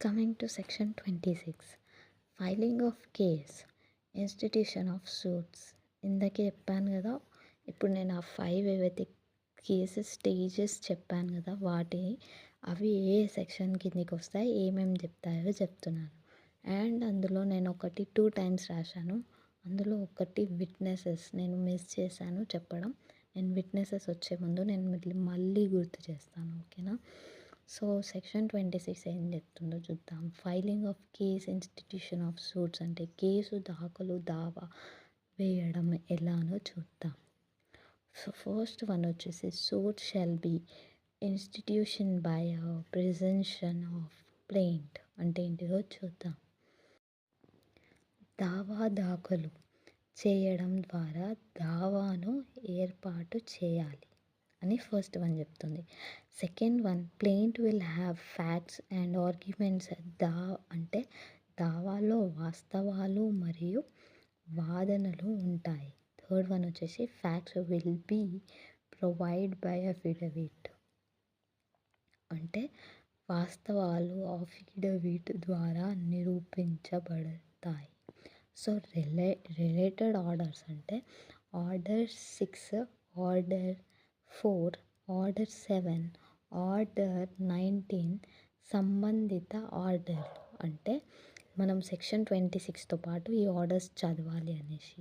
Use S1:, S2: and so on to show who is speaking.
S1: Coming to section 26, filing of case, institution of suits. ఇందాకే చెప్పాను కదా, ఇప్పుడు నేను ఆ 5 ఏవైతే కేసెస్ స్టేజెస్ చెప్పాను కదా, అవి ఏ సెక్షన్ కిందకి వస్తాయి, ఏమేమి చెప్తాయో చెప్తున్నాను. అండ్ అందులో నేను ఒకటి 2 టైమ్స్ రాశాను. అందులో ఒకటి విట్నెసెస్ నేను మిస్ చేశాను చెప్పడం. నేను విట్నెసెస్ వచ్చే ముందు నేను మళ్ళీ గుర్తు చేస్తాను, ఓకేనా? సో సెక్షన్ 26 ఏం చెప్తుందో చూద్దాం. Filing of case, institution of suits అంటే కేసు దాఖలు, దావా వేయడం ఎలానో చూద్దాం. సో ఫస్ట్ వన్ వచ్చేసి suit shall be institution by presentation of plaint అంటే ఏంటిదో చూద్దాం. దావా దాఖలు చేయడం ద్వారా దావాను ఏర్పాటు చేయాలి అని ఫస్ట్ వన్ చెప్తుంది. Second one, plaint will have facts and arguments. అంటే దావాలో వాస్తవాలు మరియు వాదనలు ఉంటాయి. థర్డ్ వన్ వచ్చేసి facts will be provide by affidavit అంటే వాస్తవాలు అఫిడవిట్ ద్వారా నిరూపించబడతాయి. సో రిలేటెడ్ ఆర్డర్స్ అంటే ఆర్డర్ 6, ఆర్డర్ 4, ఆర్డర్ 7, ఆర్డర్ 19 సంబంధిత ఆర్డర్. అంటే మనం సెక్షన్ 26తో పాటు ఈ ఆర్డర్స్ చదవాలి అనేసి.